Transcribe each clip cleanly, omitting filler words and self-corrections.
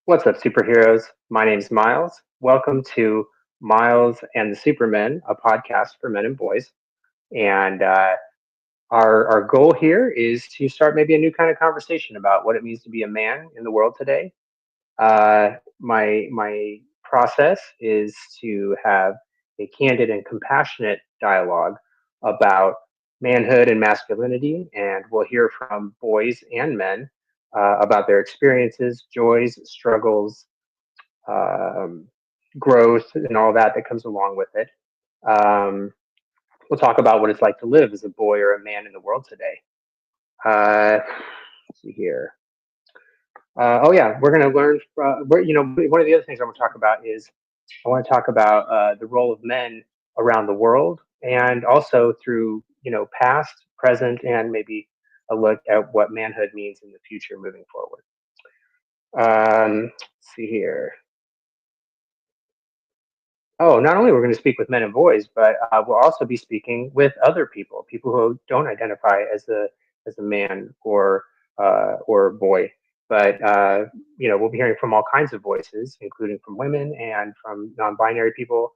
What's up, superheroes? My name's Miles. Welcome to Miles and the Supermen, a podcast for men and boys. And our goal here is to start maybe a new kind of conversation about what it means to be a man in the world today. My process is to have a candid and compassionate dialogue about manhood and masculinity, and we'll hear from boys and men about their experiences, joys, struggles, um, growth, and all that comes along with it. Um, we'll talk about what it's like to live as a boy or a man in the world today. Let's see here. Oh yeah, we're going to learn. One of the other things I want to talk about is I want to talk about the role of men around the world, and also through past, present, and maybe a look at what manhood means in the future moving forward. Let's see here. Oh, not only we're going to speak with men and boys, but we'll also be speaking with other people who don't identify as a man or a boy. But we'll be hearing from all kinds of voices, including from women and from non-binary people,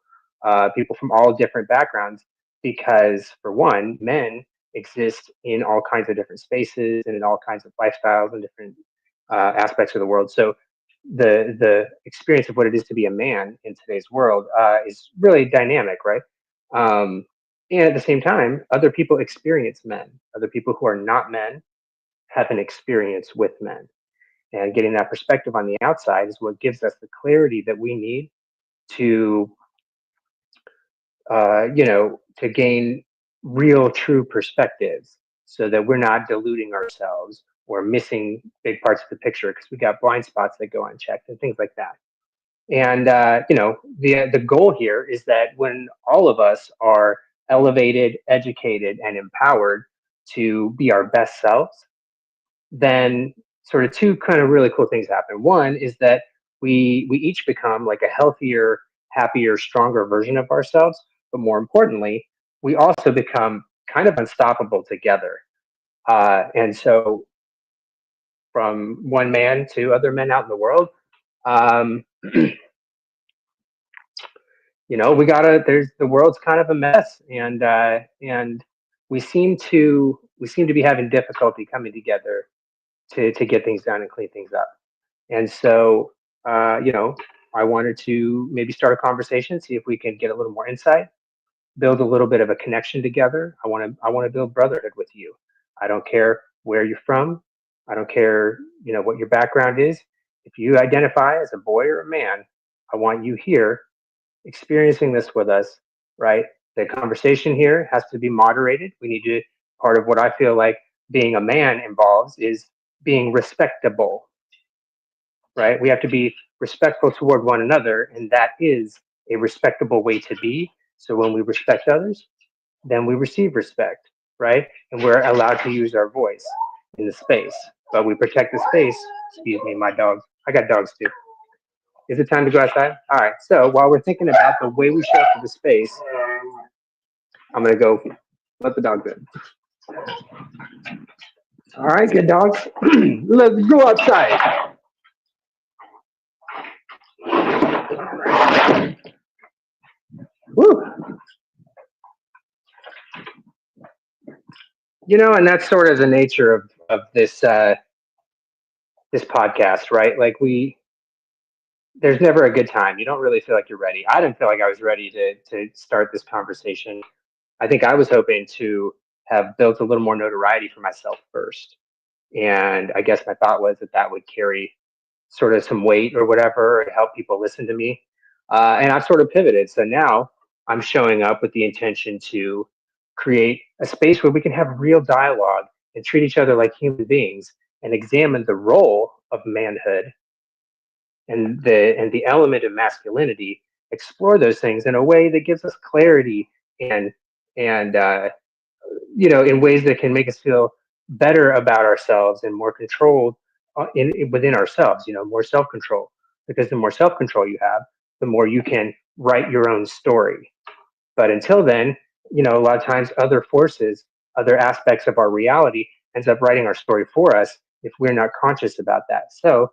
people from all different backgrounds. Because for one, men exist in all kinds of different spaces and in all kinds of lifestyles and different aspects of the world. So the experience of what it is to be a man in today's world is really dynamic, right? Um, and at the same time, other people experience men. Other people who are not men have an experience with men, and getting that perspective on the outside is what gives us the clarity that we need to, to gain real, true perspectives, so that we're not deluding ourselves or missing big parts of the picture because we got blind spots that go unchecked and things like that. And the goal here is that when all of us are elevated, educated, and empowered to be our best selves, then sort of two kind of really cool things happen. One is that we each become like a healthier, happier, stronger version of ourselves. But more importantly, we also become kind of unstoppable together. And so, from one man to other men out in the world, um, we gotta. There's the world's kind of a mess, and we seem to be having difficulty coming together to get things done and clean things up. And so, I wanted to maybe start a conversation, see if we can get a little more insight, build a little bit of a connection together. I want to build brotherhood with you. I don't care where you're from. I don't care, what your background is. If you identify as a boy or a man, I want you here experiencing this with us, right? The conversation here has to be moderated. We need to, part of what I feel like being a man involves is being respectable, right? We have to be respectful toward one another, and that is a respectable way to be. So when we respect others, then we receive respect, right? And we're allowed to use our voice in the space, but we protect the space. Excuse me, my dogs. I got dogs too. Is it time to go outside? All right. So while we're thinking about the way we show up for the space, I'm gonna go let the dogs in. All right, good dogs. Let's go outside. Woo. And that's sort of the nature of this podcast, right? Like there's never a good time. You don't really feel like you're ready. I didn't feel like I was ready to start this conversation. I think I was hoping to have built a little more notoriety for myself first. And I guess my thought was that would carry sort of some weight or whatever and help people listen to me. And I've sort of pivoted. So now I'm showing up with the intention to create a space where we can have real dialogue and treat each other like human beings and examine the role of manhood and the element of masculinity, explore those things in a way that gives us clarity and in ways that can make us feel better about ourselves and more controlled within ourselves. More self control, because the more self control you have, the more you can write your own story. But until then, a lot of times other forces, other aspects of our reality ends up writing our story for us if we're not conscious about that. So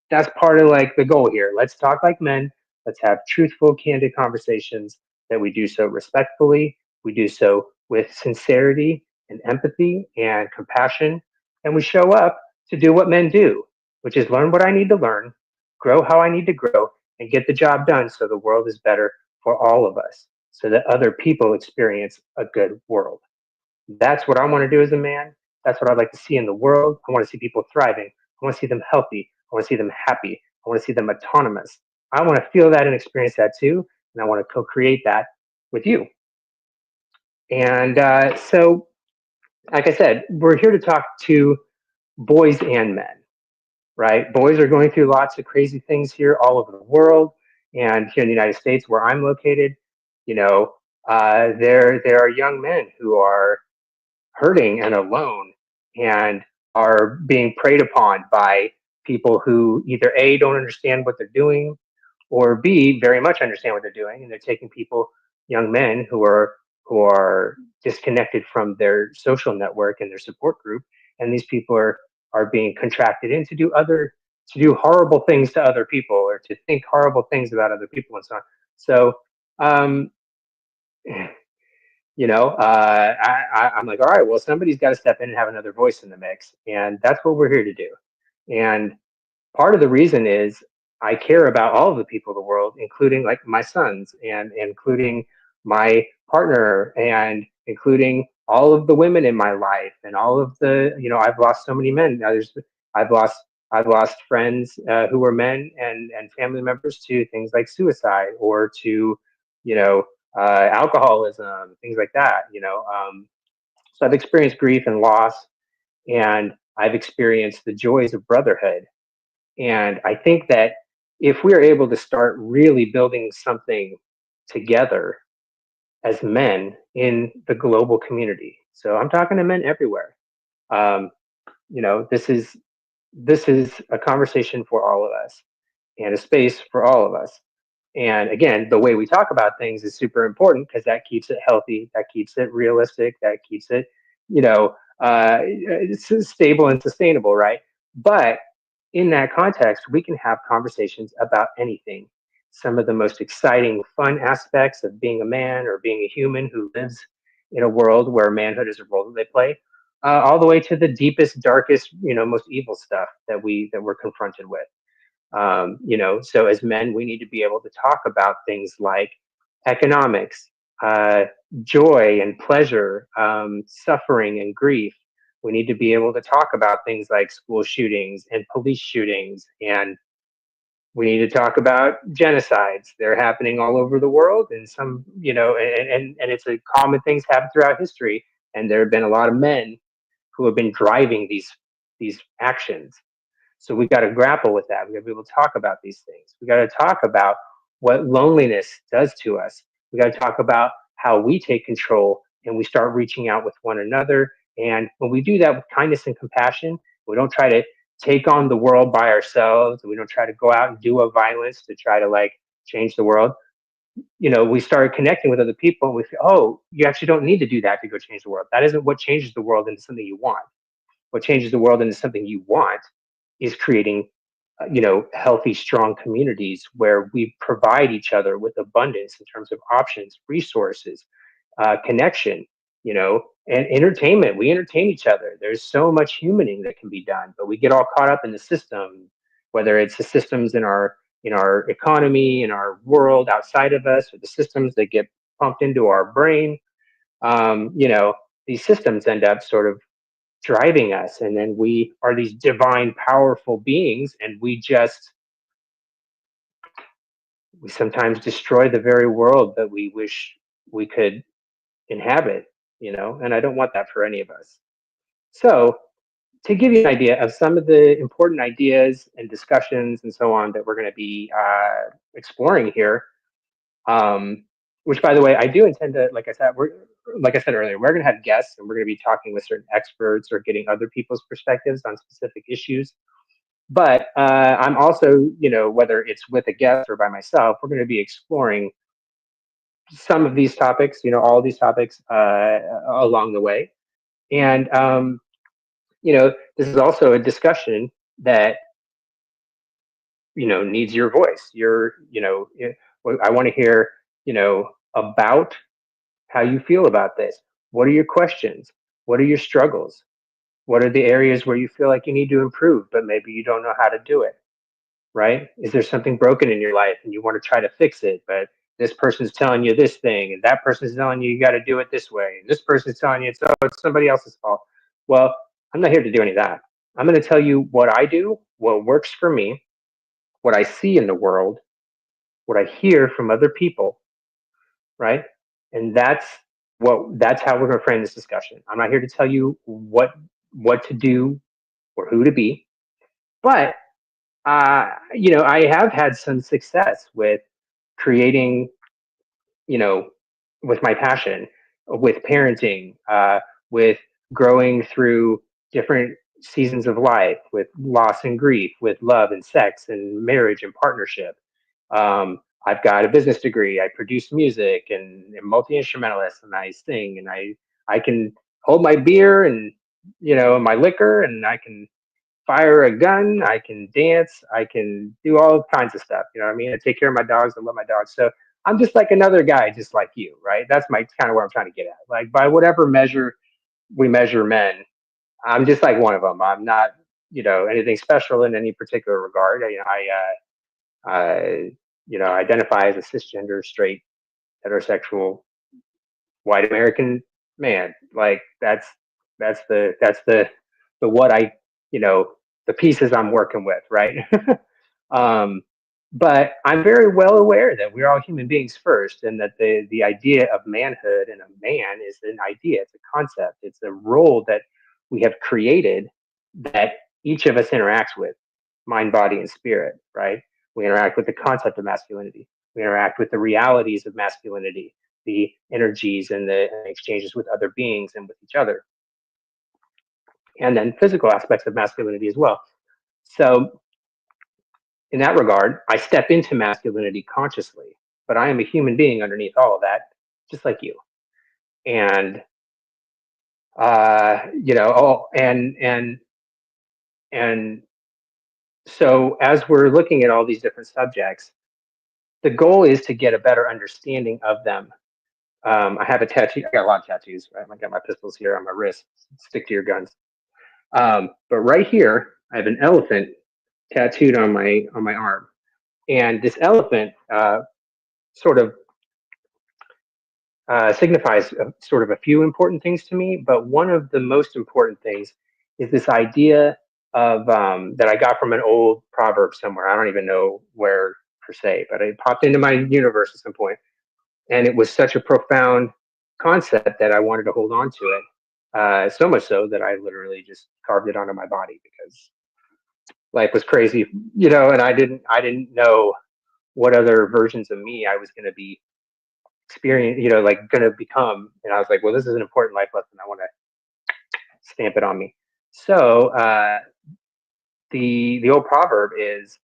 that's part of like the goal here. Let's talk like men. Let's have truthful, candid conversations that we do so respectfully. We do so with sincerity and empathy and compassion. And we show up to do what men do, which is learn what I need to learn, grow how I need to grow, and get the job done so the world is better for all of us, so that other people experience a good world. That's what I want to do as a man. That's what I'd like to see in the world. I want to see people thriving. I want to see them healthy. I want to see them happy. I want to see them autonomous. I want to feel that and experience that too. And I want to co create that with you. And so, like I said, we're here to talk to boys and men, right? Boys are going through lots of crazy things here all over the world. And here in the United States, where I'm located, you know, there are young men who are hurting and alone and are being preyed upon by people who either A, don't understand what they're doing, or B, very much understand what they're doing, and they're taking people, young men who are disconnected from their social network and their support group, and these people are being contracted in to do horrible things to other people or to think horrible things about other people and so on. So um, I'm like, all right, well, somebody's got to step in and have another voice in the mix, and that's what we're here to do. And part of the reason is I care about all of the people of the world, including like my sons and including my partner and including all of the women in my life and all of the, I've lost so many men. Now I've lost, I've lost friends who were men and family members to things like suicide or to, you know, alcoholism, things like that, so I've experienced grief and loss, and I've experienced the joys of brotherhood. And I think that if we're able to start really building something together as men in the global community, so I'm talking to men everywhere. Um, this is a conversation for all of us and a space for all of us. And again, the way we talk about things is super important because that keeps it healthy, that keeps it realistic, that keeps it, you know, it's stable and sustainable, right? But in that context, we can have conversations about anything. Some of the most exciting, fun aspects of being a man or being a human who lives in a world where manhood is a role that they play, all the way to the deepest, darkest, most evil stuff that we're confronted with. So as men, we need to be able to talk about things like economics, uh, joy and pleasure, suffering and grief. We need to be able to talk about things like school shootings and police shootings, and we need to talk about genocides. They're happening all over the world, and some, and it's a common things happen throughout history. And there have been a lot of men who have been driving these actions, so we got to grapple with that. We got to be able to talk about these things. We got to talk about what loneliness does to us. We got to talk about how we take control and we start reaching out with one another. And when we do that with kindness and compassion, we don't try to take on the world by ourselves. We don't try to go out and do a violence to try to like change the world. We start connecting with other people and we feel, oh, you actually don't need to do that to go change the world. That isn't what changes the world into something you want. What changes the world into something you want is creating healthy, strong communities where we provide each other with abundance in terms of options, resources, connection, and entertainment. We entertain each other. There's so much humaning that can be done, but we get all caught up in the system, whether it's the systems in our economy, in our world outside of us, or the systems that get pumped into our brain. um, you know these systems end up sort of driving us, and then we are these divine powerful beings, and we sometimes destroy the very world that we wish we could inhabit, and I don't want that for any of us. So to give you an idea of some of the important ideas and discussions and so on that we're going to be exploring here, um, which by the way, I do intend to, like I said earlier, we're going to have guests and we're going to be talking with certain experts or getting other people's perspectives on specific issues. But I'm also, whether it's with a guest or by myself, we're going to be exploring some of these topics, all these topics along the way. And, this is also a discussion that needs your voice. I want to hear, about how you feel about this. What are your questions? What are your struggles? What are the areas where you feel like you need to improve, but maybe you don't know how to do it, right? Is there something broken in your life and you want to try to fix it, but this person's telling you this thing, and that person's telling you got to do it this way, and this person's telling you it's somebody else's fault? Well, I'm not here to do any of that. I'm going to tell you what I do, what works for me, what I see in the world, what I hear from other people, right? And that's how we're going to frame this discussion. I'm not here to tell you what to do or who to be, but I have had some success with creating, you know, with my passion, with parenting, with growing through different seasons of life, with loss and grief, with love and sex and marriage and partnership. I've got a business degree. I produce music and am multi instrumentalist, and I sing, and I can hold my beer and my liquor, and I can fire a gun, I can dance, I can do all kinds of stuff. You know what I mean? I take care of my dogs, I love my dogs. So I'm just like another guy, just like you, right? That's my kind of what I'm trying to get at. Like by whatever measure we measure men, I'm just like one of them. I'm not, anything special in any particular regard. I identify as a cisgender, straight, heterosexual, white American man. Like that's the what I you know the pieces I'm working with, right? um, but I'm very well aware that we're all human beings first, and that the idea of manhood and a man is an idea, it's a concept, it's a role that we have created that each of us interacts with, mind, body, and spirit, right? We interact with the concept of masculinity. We interact with the realities of masculinity, the energies and the exchanges with other beings and with each other, and then physical aspects of masculinity as well. So, in that regard, I step into masculinity consciously, but I am a human being underneath all of that, just like you. And and so as we're looking at all these different subjects, the goal is to get a better understanding of them. I have a tattoo. I got a lot of tattoos. Right? I got my pistols here on my wrist. Stick to your guns. But right here, I have an elephant tattooed on my arm, and this elephant sort of signifies sort of a few important things to me. But one of the most important things is this idea of that I got from an old proverb somewhere. I don't even know where per se, but it popped into my universe at some point, and it was such a profound concept that I wanted to hold on to it. So much so that I literally just carved it onto my body because life was crazy, and I didn't know what other versions of me I was going to be experience, like going to become. And I was like, well, this is an important life lesson. I want to stamp it on me. So the old proverb is,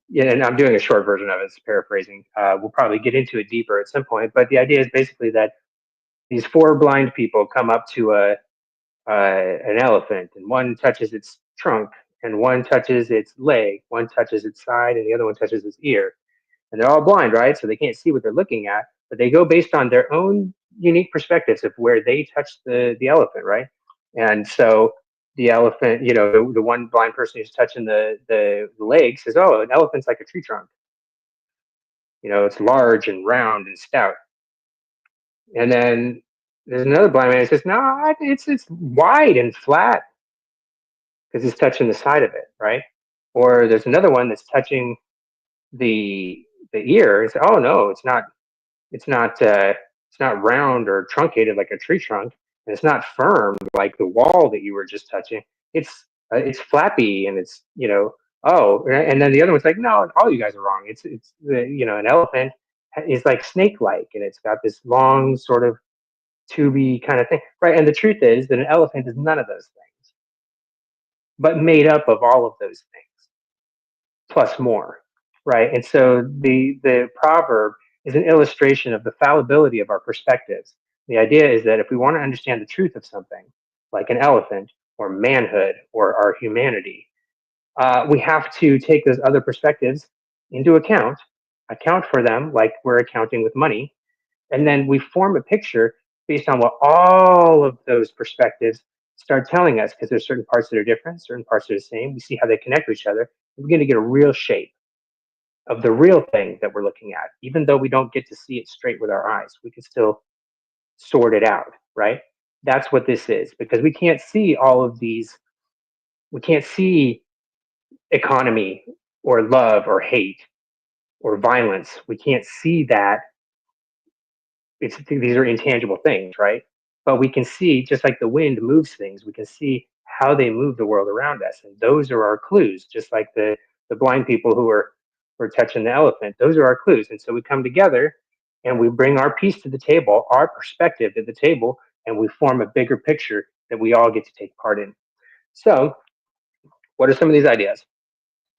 yeah, and I'm doing a short version of it, it's paraphrasing. We'll probably get into it deeper at some point, but the idea is basically that these four blind people come up to an elephant, and one touches its trunk, and one touches its leg, one touches its side, and the other one touches its ear. And they're all blind, right? So they can't see what they're looking at, but they go based on their own unique perspectives of where they touch the elephant, right? And so the elephant, the one blind person who's touching the leg says, "Oh, an elephant's like a tree trunk. It's large and round and stout." And then there's another blind man who says, "No, it's wide and flat because it's touching the side of it, right?" Or there's another one that's touching the ear. It's, "Oh no, it's not round or truncated like a tree trunk, and it's not firm like the wall that you were just touching. It's flappy, and it's oh." And then the other one's like, "No, all you guys are wrong. It's an elephant is like snake like, and it's got this long sort of tubey kind of thing, right?" And the truth is that an elephant is none of those things, but made up of all of those things plus more, right? And so the proverb is an illustration of the fallibility of our perspectives. The idea is that if we want to understand the truth of something, like an elephant or manhood or our humanity, we have to take those other perspectives into account for them like we're accounting with money, and then we form a picture based on what all of those perspectives start telling us, because there's certain parts that are different, certain parts are the same. We see how they connect to each other. We're going to get a real shape of the real thing that we're looking at. Even though we don't get to see it straight with our eyes, we can still sort it out, right? That's what this is, because we can't see all of these. We can't see economy or love or hate or violence. We can't see that. These are intangible things, right? But we can see, just like the wind moves things, we can see how they move the world around us, and those are our clues. Just like the blind people who were touching the elephant, those are our clues. And so we come together and we bring our piece to the table, our perspective to the table, and we form a bigger picture that we all get to take part in. So, what are some of these ideas?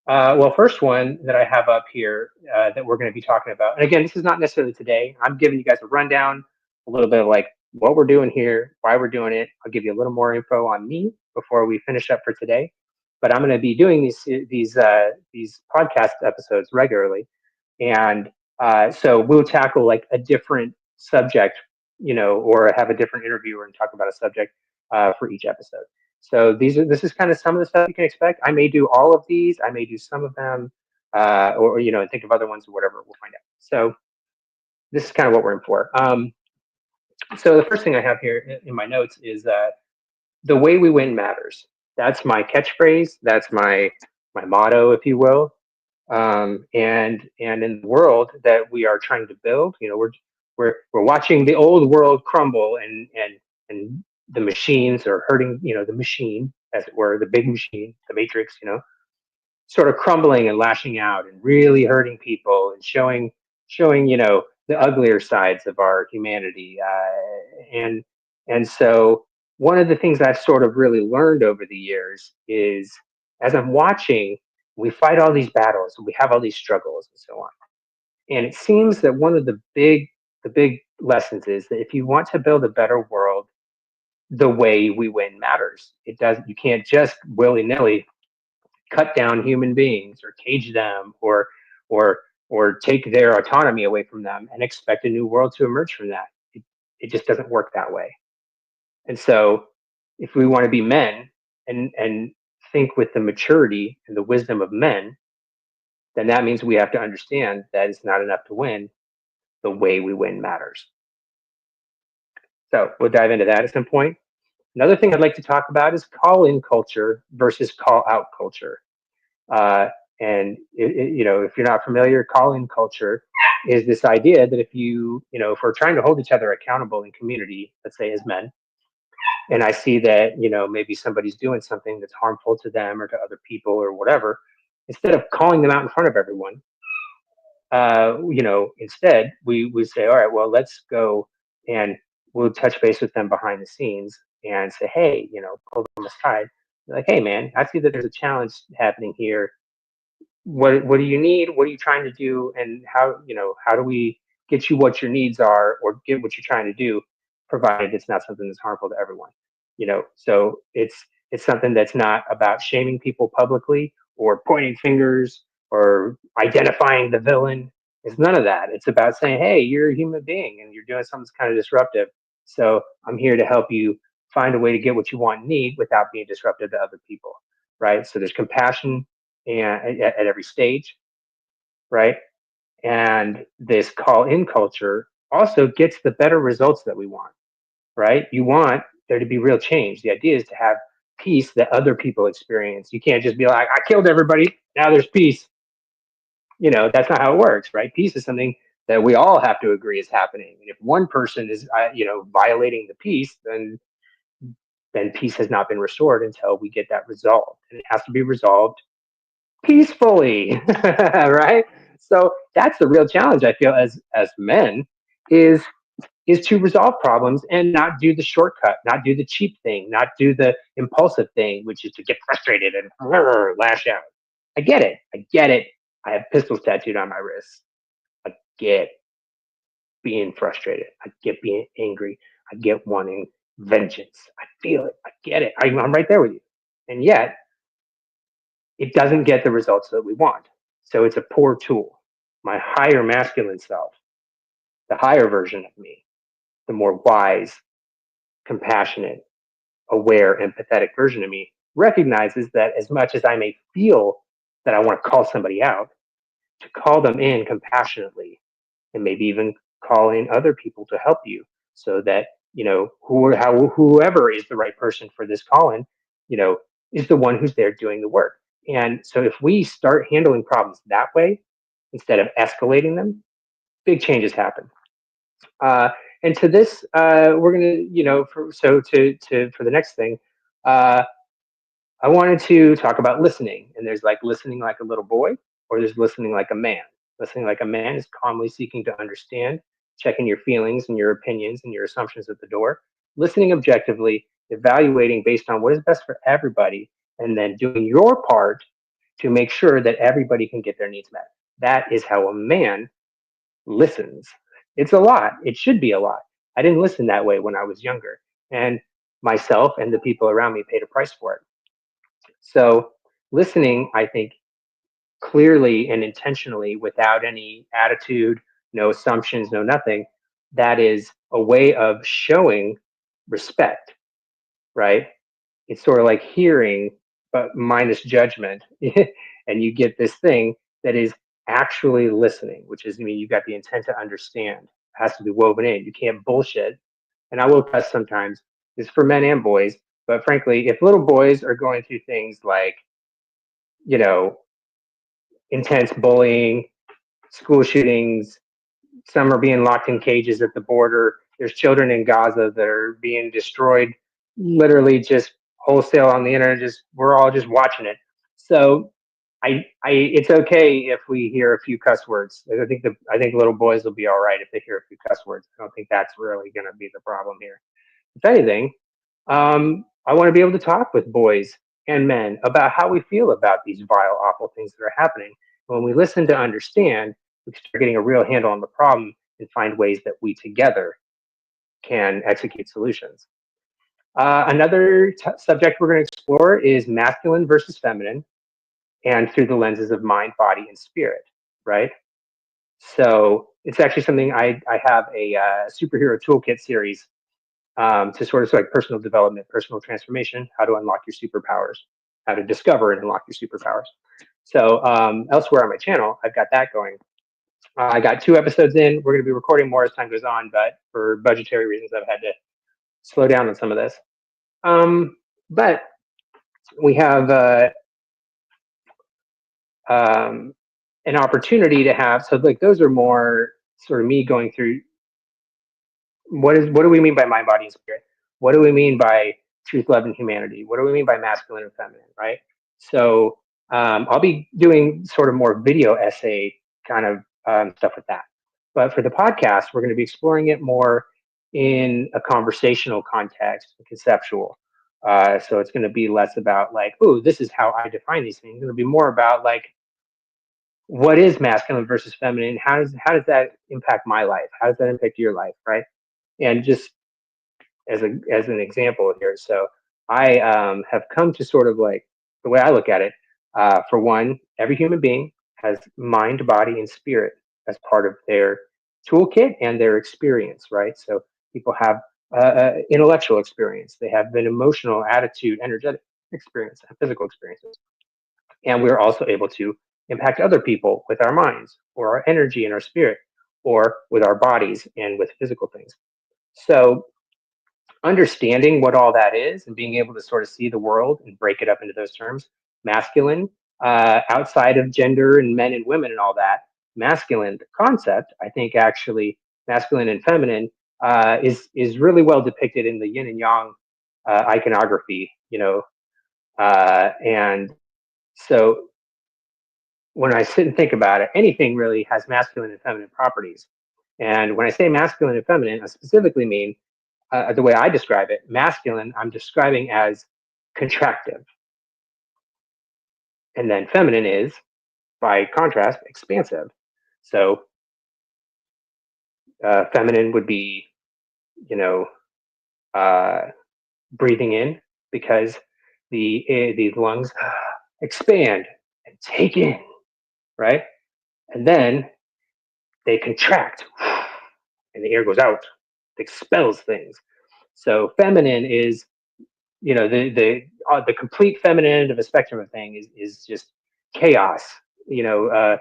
Well, first one that I have up here that we're going to be talking about, and again, this is not necessarily today. I'm giving you guys a rundown, a little bit of like what we're doing here, why we're doing it. I'll give you a little more info on me before we finish up for today. But I'm going to be doing these podcast episodes regularly, and so we'll tackle like a different subject, or have a different interviewer and talk about a subject for each episode. So this is kind of some of the stuff you can expect. I may do all of these. I may do some of them, or and think of other ones or whatever. We'll find out. So this is kind of what we're in for. So the first thing I have here in my notes is the way we win matters. That's my catchphrase. That's my motto, if you will. And in the world that we are trying to build, we're watching the old world crumble, and the machines are hurting, the machine, as it were, the big machine, the matrix, sort of crumbling and lashing out and really hurting people and showing the uglier sides of our humanity, and so one of the things I've sort of really learned over the years is, as I'm watching, we fight all these battles and we have all these struggles and so on, and it seems that one of the big lessons is that if you want to build a better world, the way we win matters. It does. You can't just willy nilly cut down human beings or cage them, or or take their autonomy away from them and expect a new world to emerge from that. It just doesn't work that way. And so, if we want to be men and think with the maturity and the wisdom of men, then that means we have to understand that it's not enough to win. The way we win matters. So we'll dive into that at some point. Another thing I'd like to talk about is call in culture versus call out culture. And if you're not familiar, call in culture is this idea that if we're trying to hold each other accountable in community, let's say as men, and I see that, maybe somebody's doing something that's harmful to them or to other people or whatever, instead of calling them out in front of everyone, instead we say, all right, well, let's go and we'll touch base with them behind the scenes and say, hey, pull them aside. Like, hey, man, I see that there's a challenge happening here. What do you need? What are you trying to do? And how do we get you what your needs are, or get what you're trying to do, provided it's not something that's harmful to everyone. So it's something that's not about shaming people publicly or pointing fingers or identifying the villain. It's none of that. It's about saying, hey, you're a human being and you're doing something that's kind of disruptive. So I'm here to help you find a way to get what you want and need without being disruptive to other people. Right. So there's compassion and at every stage, right? And this call in culture also gets the better results that we want, right? You want there to be real change. The idea is to have peace that other people experience. You can't just be like, I killed everybody, now there's peace. That's not how it works, right? Peace is something that we all have to agree is happening. And if one person is, violating the peace, then peace has not been restored until we get that resolved. And it has to be resolved peacefully, right? So that's the real challenge I feel as men is to resolve problems and not do the shortcut, not do the cheap thing, not do the impulsive thing, which is to get frustrated and lash out. I get it. I get it. I have pistols tattooed on my wrists. I get being frustrated. I get being angry. I get wanting vengeance. I feel it. I get it. I'm right there with you. And yet, it doesn't get the results that we want. So it's a poor tool. My higher masculine self, the higher version of me, the more wise, compassionate, aware, empathetic version of me recognizes that as much as I may feel that I want to call somebody out, to call them in compassionately and maybe even call in other people to help you so that, whoever is the right person for this call in, is the one who's there doing the work. And so if we start handling problems that way, instead of escalating them, big changes happen. And to this, we're gonna, for the next thing, uh, I wanted to talk about listening. And there's like listening like a little boy, or there's listening like a man. Listening like a man is calmly seeking to understand, checking your feelings and your opinions and your assumptions at the door, listening objectively, evaluating based on what is best for everybody, and then doing your part to make sure that everybody can get their needs met. That is how a man listens. It's a lot. It should be a lot. I didn't listen that way when I was younger. And myself and the people around me paid a price for it. So listening, I think, clearly and intentionally without any attitude, no assumptions, no nothing, that is a way of showing respect, right? It's sort of like hearing, but minus judgment. And you get this thing that is actually listening, which is, I mean, you got the intent to understand. It has to be woven in. You can't bullshit. And I will cuss sometimes. It's for men and boys. But frankly, if little boys are going through things like, you know, intense bullying, school shootings, some are being locked in cages at the border. There's children in Gaza that are being destroyed, literally just wholesale on the internet. Just we're all just watching it. So it's okay if we hear a few cuss words. I think little boys will be all right if they hear a few cuss words. I don't think that's really going to be the problem here. If anything, I want to be able to talk with boys and men about how we feel about these vile, awful things that are happening. And when we listen to understand, we can start getting a real handle on the problem and find ways that we together can execute solutions. Another subject we're going to explore is masculine versus feminine, and through the lenses of mind, body, and spirit, right? So it's actually something I have a superhero toolkit series to sort of like personal development, personal transformation, how to unlock your superpowers, how to discover and unlock your superpowers. So elsewhere on my channel, I've got that going. I got 2 episodes in. We're going to be recording more as time goes on, but for budgetary reasons, I've had to slow down on some of this. But we have an opportunity to have, so like those are more sort of me going through what do we mean by mind, body, and spirit? What do we mean by truth, love, and humanity? What do we mean by masculine and feminine, right? So I'll be doing sort of more video essay kind of stuff with that. But for the podcast, we're going to be exploring it more in a conversational context, conceptual. So it's going to be less about like, oh, this is how I define these things. It'll be more about like, what is masculine versus feminine? How does that impact my life? How does that impact your life, right? And just as an example here, so I have come to sort of like the way I look at it. For one, every human being has mind, body, and spirit as part of their toolkit and their experience, right? So people have intellectual experience, they have an emotional, attitude, energetic experience, and physical experiences, and we're also able to impact other people with our minds or our energy and our spirit, or with our bodies and with physical things. So understanding what all that is and being able to sort of see the world and break it up into those terms, masculine, outside of gender and men and women and all that, masculine, the concept, I think actually masculine and feminine is really well depicted in the yin and yang iconography, and so when I sit and think about it, anything really has masculine and feminine properties. And when I say masculine and feminine, I specifically mean the way I describe it, masculine, I'm describing as contractive. And then feminine is, by contrast, expansive. So feminine would be, you know, breathing in, because the lungs expand and take in, right? And then they contract and the air goes out, it expels things. So feminine is, the complete feminine end of a spectrum of thing is just chaos, you know,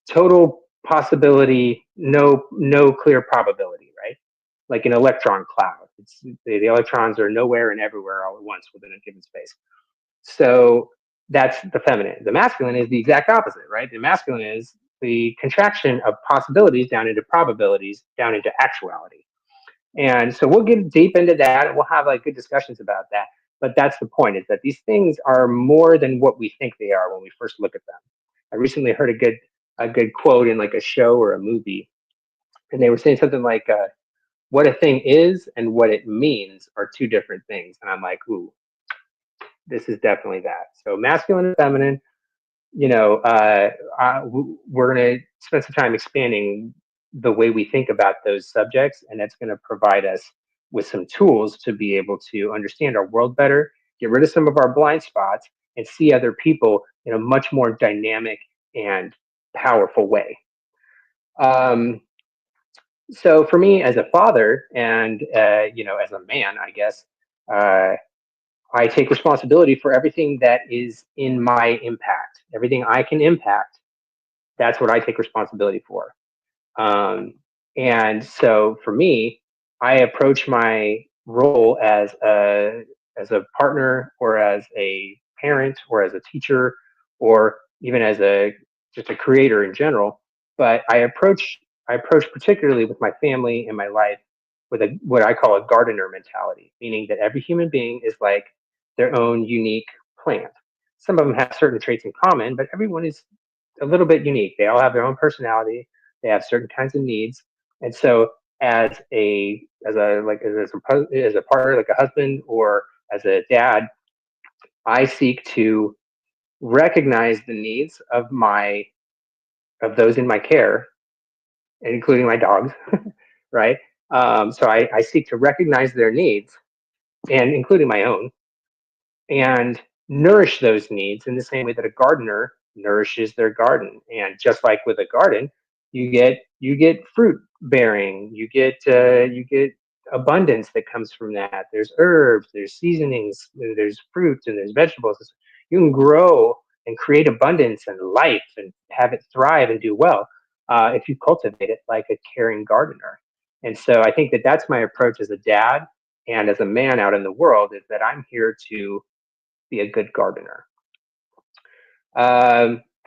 total possibility, no clear probability, right? Like an electron cloud. The electrons are nowhere and everywhere all at once within a given space. So that's the feminine. The masculine is the exact opposite, right? The masculine is the contraction of possibilities down into probabilities, down into actuality. And so we'll get deep into that. We'll have like good discussions about that. But that's the point, is that these things are more than what we think they are when we first look at them. I recently heard a good quote in like a show or a movie, and they were saying something like, "What a thing is and what it means are two different things." And I'm like, "Ooh, this is definitely that." So masculine and feminine, we're going to spend some time expanding the way we think about those subjects, and that's going to provide us with some tools to be able to understand our world better, get rid of some of our blind spots, and see other people in a much more dynamic and powerful way. Um, so for me as a father and as a man, I guess, uh, I take responsibility for everything that is in my impact, everything I can impact. That's what I take responsibility for. Um, and so for me, I approach my role as a partner, or as a parent, or as a teacher, or even as a just a creator in general. But I approach particularly with my family and my life with a what I call a gardener mentality, meaning that every human being is like their own unique plant. Some of them have certain traits in common, but everyone is a little bit unique. They all have their own personality. They have certain kinds of needs, and so as a partner, like a husband or as a dad, I seek to recognize the needs of those in my care, including my dogs, right? So I seek to recognize their needs, and including my own, and nourish those needs in the same way that a gardener nourishes their garden. And just like with a garden, you get fruit bearing, you get abundance that comes from that. There's herbs, there's seasonings, there's fruits, and there's vegetables. You can grow and create abundance and life and have it thrive and do well if you cultivate it like a caring gardener. And so I think that that's my approach as a dad and as a man out in the world, is that I'm here to be a good gardener.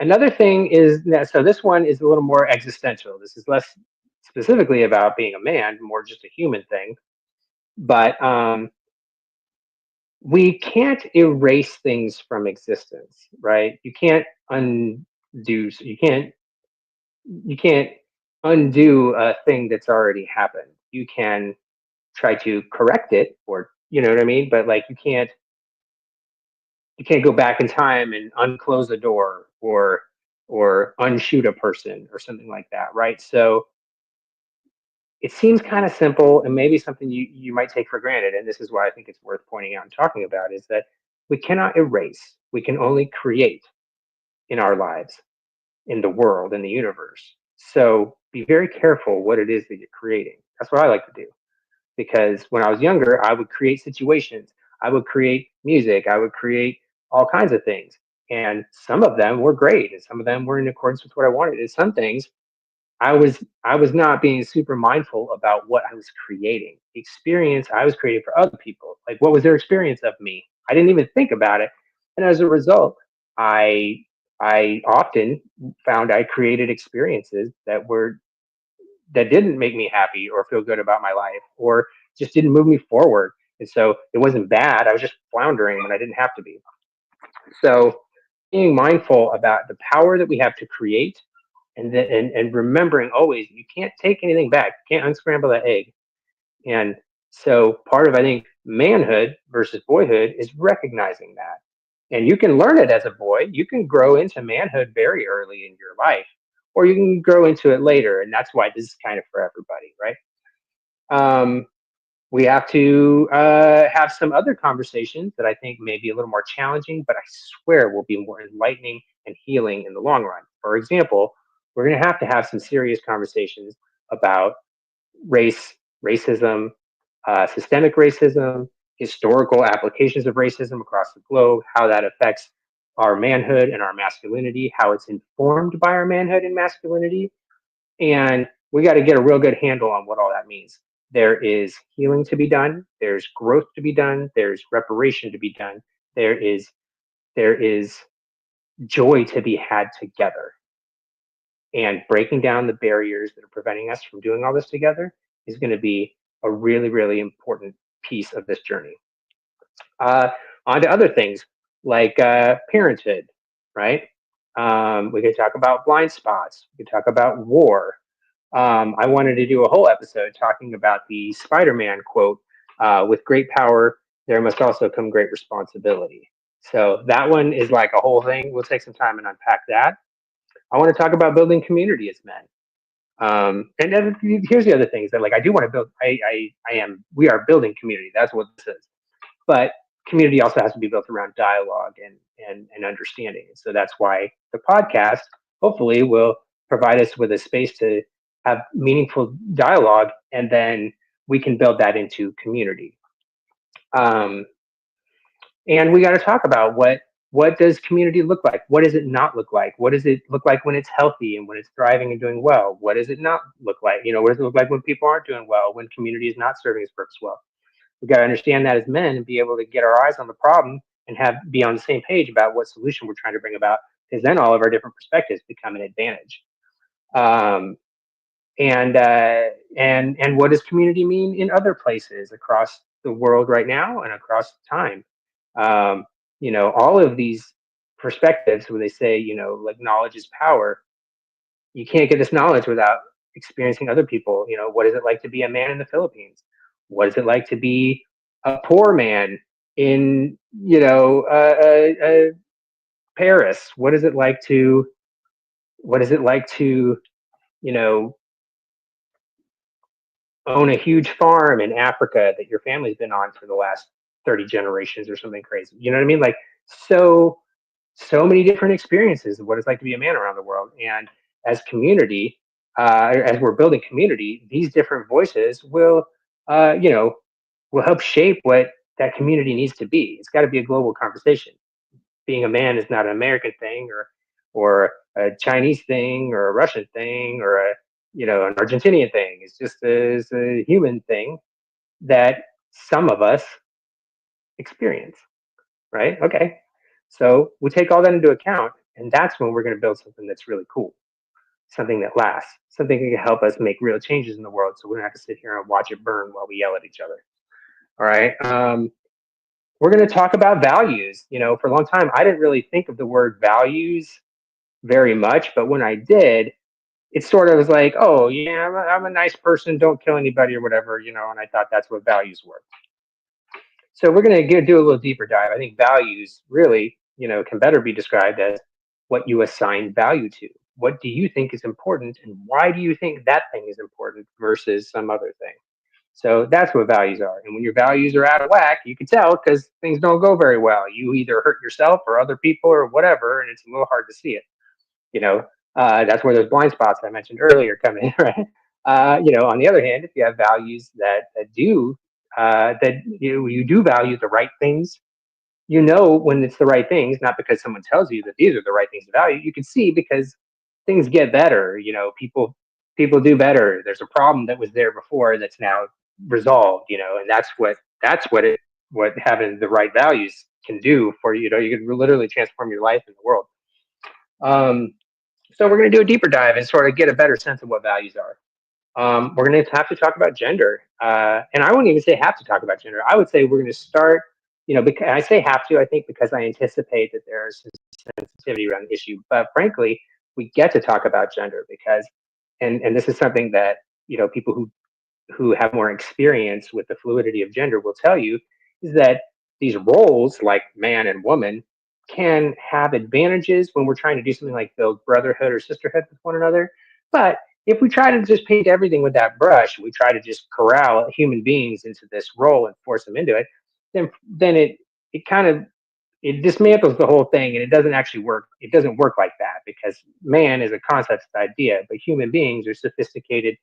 Another thing is that, so this one is a little more existential. This is less specifically about being a man, more just a human thing. But we can't erase things from existence, right? You can't undo a thing that's already happened. You can try to correct it, or you know what I mean, but like you can't go back in time and unclose a door, or unshoot a person or something like that, right? So it seems kind of simple, and maybe something you might take for granted, and this is why I think it's worth pointing out and talking about, is that we cannot erase. We can only create in our lives, in the world, in the universe. So be very careful what it is that you're creating. That's what I like to do, because when I was younger, I would create situations, I would create music, I would create all kinds of things. And some of them were great, and some of them were in accordance with what I wanted. And some things I was not being super mindful about what I was creating. The experience I was creating for other people. Like, what was their experience of me? I didn't even think about it. And as a result, I I often found I created experiences that didn't make me happy or feel good about my life, or just didn't move me forward. And so it wasn't bad. I was just floundering when I didn't have to be. So being mindful about the power that we have to create, and remembering always you can't take anything back. You can't unscramble that egg. And so part of, I think, manhood versus boyhood is recognizing that. And you can learn it as a boy. You can grow into manhood very early in your life, or you can grow into it later. And that's why this is kind of for everybody, right? Um, We have to have some other conversations that I think may be a little more challenging, but I swear will be more enlightening and healing in the long run. For example, we're going to have some serious conversations about race, racism, systemic racism, historical applications of racism across the globe, how that affects our manhood and our masculinity, how it's informed by our manhood and masculinity. And we got to get a real good handle on what all that means. There is healing to be done. There's growth to be done. There's reparation to be done. There is there is joy to be had together. And breaking down the barriers that are preventing us from doing all this together is going to be a really, really important piece of this journey. Uh, On to other things like parenthood, right? We could talk about blind spots. We could talk about war. I wanted to do a whole episode talking about the Spider-Man quote, with great power, there must also come great responsibility. So that one is like a whole thing. We'll take some time and unpack that. I want to talk about building community as men. And then here's the other things that like I do want to build. We are building community. That's what this is. But community also has to be built around dialogue and understanding. So that's why the podcast hopefully will provide us with a space to have meaningful dialogue, and then we can build that into community. Um, and we got to talk about what does community look like? What does it not look like? What does it look like when it's healthy and when it's thriving and doing well? What does it not look like? You know, what does it look like when people aren't doing well, when community is not serving its purpose well? We got to understand that as men and be able to get our eyes on the problem and have be on the same page about what solution we're trying to bring about, because then all of our different perspectives become an advantage. Um, and what does community mean in other places across the world right now and across time? Um, you know, all of these perspectives where they say, you know, like knowledge is power. You can't get this knowledge without experiencing other people. You know, what is it like to be a man in the Philippines? What is it like to be a poor man in, you know, Paris? What is it like to, you know, own a huge farm in Africa that your family's been on for the last 30 generations or something crazy? You know what I mean? Like, so so many different experiences of what it's like to be a man around the world. And as community, as we're building community, these different voices will, you know, will help shape what that community needs to be. It's got to be a global conversation. Being a man is not an American thing or a Chinese thing or a Russian thing or a, you know, an Argentinian thing. It's a human thing that some of us experience, right? Okay. So we take all that into account, and that's when we're going to build something that's really cool, something that lasts, something that can help us make real changes in the world. So we don't have to sit here and watch it burn while we yell at each other. All right. We're going to talk about values. You know, for a long time, I didn't really think of the word values very much, but when I did, it sort of was like, oh, yeah, I'm a nice person, don't kill anybody or whatever, you know, and I thought that's what values were. So we're going to do a little deeper dive. I think values really, you know, can better be described as what you assign value to. What do you think is important, and why do you think that thing is important versus some other thing? So that's what values are. And when your values are out of whack, you can tell because things don't go very well. You either hurt yourself or other people or whatever, and it's a little hard to see it. You know, that's where those blind spots I mentioned earlier come in, right? You know, on the other hand, if you have values that do that you do value the right things, you know when it's the right things, not because someone tells you that these are the right things to value. You can see because things get better. You know, people do better. There's a problem that was there before that's now resolved. You know, and what having the right values can do for you. You know, you can literally transform your life and the world. Um, so we're going to do a deeper dive and sort of get a better sense of what values are. We're going to have to talk about gender. And I wouldn't even say have to talk about gender. I would say we're going to start, you know, because I say have to, I think because I anticipate that there's sensitivity around the issue. But frankly, we get to talk about gender because, and this is something that, you know, people who have more experience with the fluidity of gender will tell you is that these roles like man and woman can have advantages when we're trying to do something like build brotherhood or sisterhood with one another. But if we try to just paint everything with that brush, we try to just corral human beings into this role and force them into it, then it kind of it dismantles the whole thing, and it doesn't actually work. It doesn't work like that, because man is a concept idea, but human beings are sophisticated,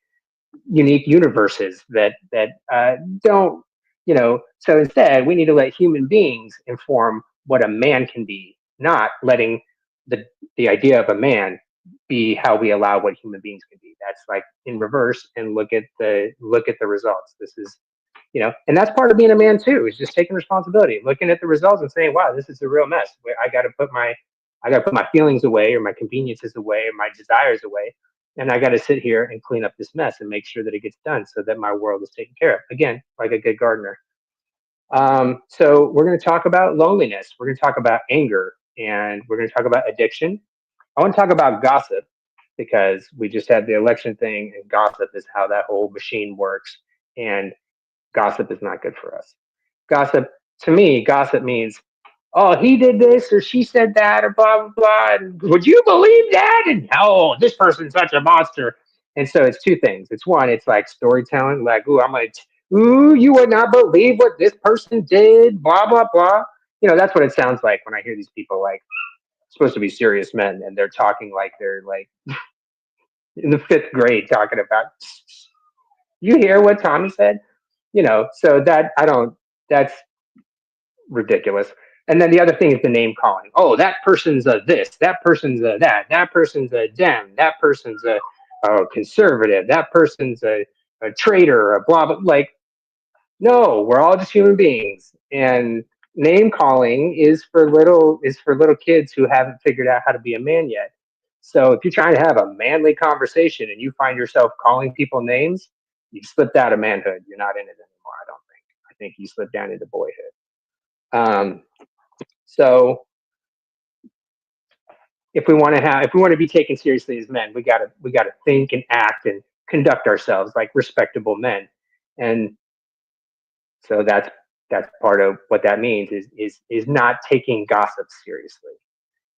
unique universes that don't, so instead we need to let human beings inform what a man can be, not letting the the idea of a man be how we allow what human beings can be. That's like in reverse, and look at the results. This is, and that's part of being a man too, is just taking responsibility, looking at the results and saying, wow, this is a real mess. I got to put my feelings away, or my conveniences away, or my desires away, and I got to sit here and clean up this mess and make sure that it gets done, so that my world is taken care of, again, like a good gardener. So we're going to talk about loneliness, we're going to talk about anger, and we're going to talk about addiction. I want to talk about gossip, because we just had the election thing, and gossip is how that whole machine works. And gossip is not good for us. Gossip, to me, gossip means, oh, he did this or she said that or blah blah blah. And would you believe that? And oh, this person's such a monster. And so it's two things. It's one, it's like storytelling, like, ooh, ooh, you would not believe what this person did, blah blah blah. That's what it sounds like when I hear these people, like, supposed to be serious men, and they're talking like they're like in the fifth grade, talking about, you hear what Tommy said? So that I don't, that's ridiculous. And then the other thing is the name calling. Oh, that person's a this, that person's a that person's a dem, that person's a conservative, that person's a traitor, a blah blah. Like, no, we're all just human beings, and name calling is for little kids who haven't figured out how to be a man yet. So if you're trying to have a manly conversation and you find yourself calling people names, you've slipped out of manhood. You're not in it anymore. I don't think. I think you slipped down into boyhood. Um, so if we want to be taken seriously as men, we gotta think and act and conduct ourselves like respectable men. And so that's part of what that means, is not taking gossip seriously,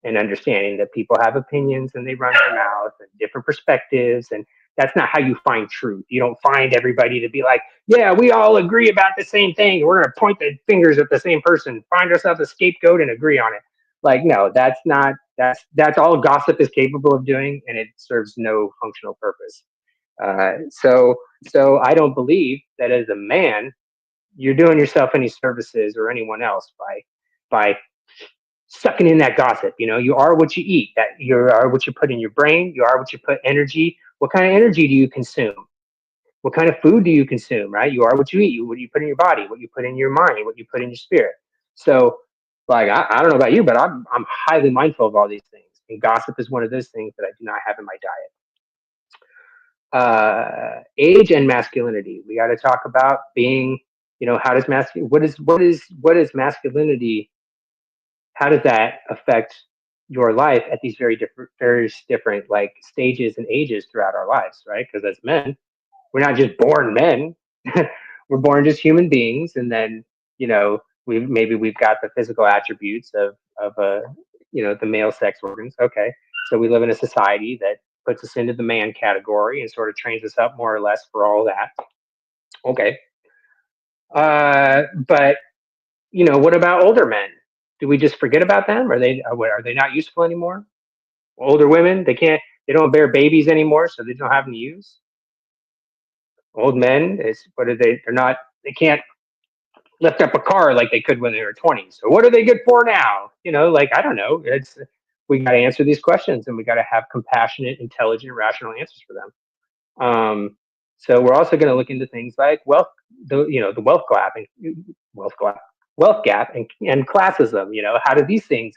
and understanding that people have opinions and they run their mouth and different perspectives, and that's not how you find truth. You don't find everybody to be like, yeah, we all agree about the same thing, we're going to point the fingers at the same person, find ourselves a scapegoat and agree on it. Like, no, that's all gossip is capable of doing, and it serves no functional purpose. So I don't believe that as a man you're doing yourself any services, or anyone else, by sucking in that gossip. You are what you eat. That you are what you put in your brain. You are what you put energy. What kind of energy do you consume? What kind of food do you consume? Right? You are what you eat. What you put in your body. What you put in your mind. What you put in your spirit. So, like, I don't know about you, but I'm highly mindful of all these things, and gossip is one of those things that I do not have in my diet. Age and masculinity. We got to talk about being. How does what is masculinity? How does that affect your life at these various different, like, stages and ages throughout our lives, right? Because as men, we're not just born men. We're born just human beings, and then, we've got the physical attributes of the male sex organs. Okay, so we live in a society that puts us into the man category and sort of trains us up more or less for all that. Okay, but what about older men? Do we just forget about them? Are they not useful anymore? Older women, they don't bear babies anymore, so they don't have any use. Old men, is what are they? They can't lift up a car like they could when they were 20. So what are they good for now? Like, I don't know. We got to answer these questions, and we got to have compassionate, intelligent, rational answers for them. So we're also going to look into things like the wealth gap, and classism.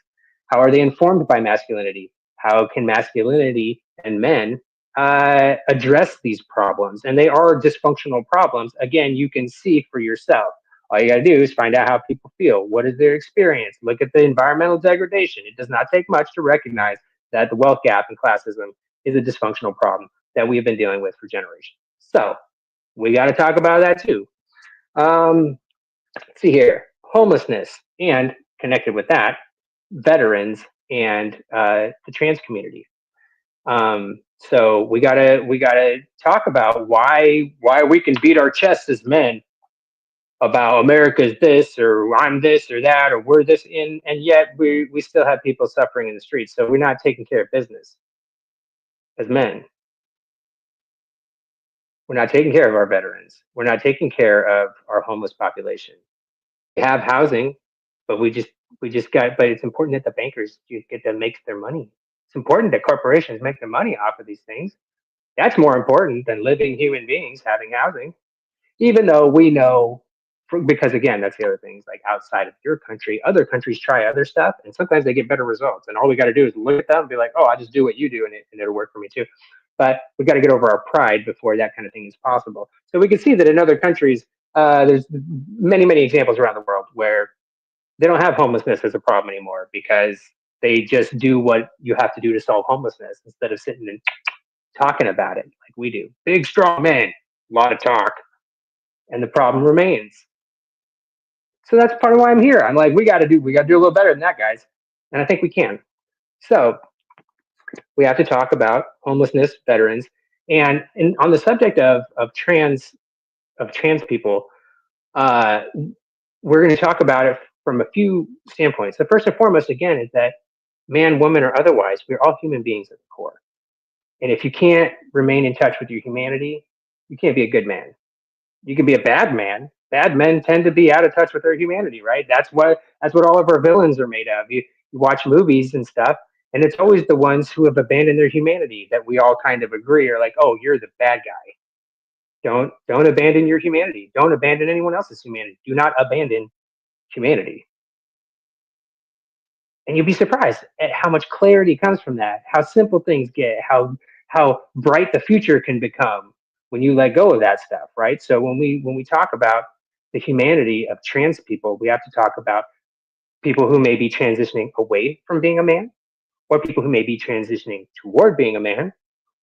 How are they informed by masculinity? How can masculinity and men address these problems? And they are dysfunctional problems. Again, you can see for yourself. All you got to do is find out how people feel. What is their experience? Look at the environmental degradation. It does not take much to recognize that the wealth gap and classism is a dysfunctional problem that we have been dealing with for generations. So we got to talk about that too. Let's see here. Homelessness, and connected with that, veterans, and the trans community. So we gotta talk about why we can beat our chests as men about America's this or I'm this or that or we're this in, and yet we still have people suffering in the streets. So we're not taking care of business as men. We're not taking care of our veterans. We're not taking care of our homeless population. We have housing, but we just got. But it's important that the bankers get to make their money. It's important that corporations make their money off of these things. That's more important than living human beings having housing. Even though we know, because again, that's the other things, like outside of your country, other countries try other stuff and sometimes they get better results. And all we got to do is look at them and be like, oh, I just do what you do and it'll work for me too. But we got to get over our pride before that kind of thing is possible. So we can see that in other countries, there's many examples around the world where they don't have homelessness as a problem anymore because they just do what you have to do to solve homelessness instead of sitting and talking about it like we do. Big, strong men, a lot of talk, and the problem remains. So that's part of why I'm here. I'm like, we got to do a little better than that, guys, and I think we can. So we have to talk about homelessness, veterans, and on the subject of trans people, uh, we're going to talk about it from a few standpoints. The first and foremost, again, is that man, woman, or otherwise, we're all human beings at the core. And if you can't remain in touch with your humanity, you can't be a good man. You can be a bad man. Bad men tend to be out of touch with their humanity, right? That's what all of our villains are made of. You watch movies and stuff, and it's always the ones who have abandoned their humanity that we all kind of agree are like, oh, you're the bad guy. Don't abandon your humanity. Don't abandon anyone else's humanity. Do not abandon humanity. And you'd be surprised at how much clarity comes from that, how simple things get, how bright the future can become when you let go of that stuff, right? So when we talk about the humanity of trans people, we have to talk about people who may be transitioning away from being a man, or people who may be transitioning toward being a man,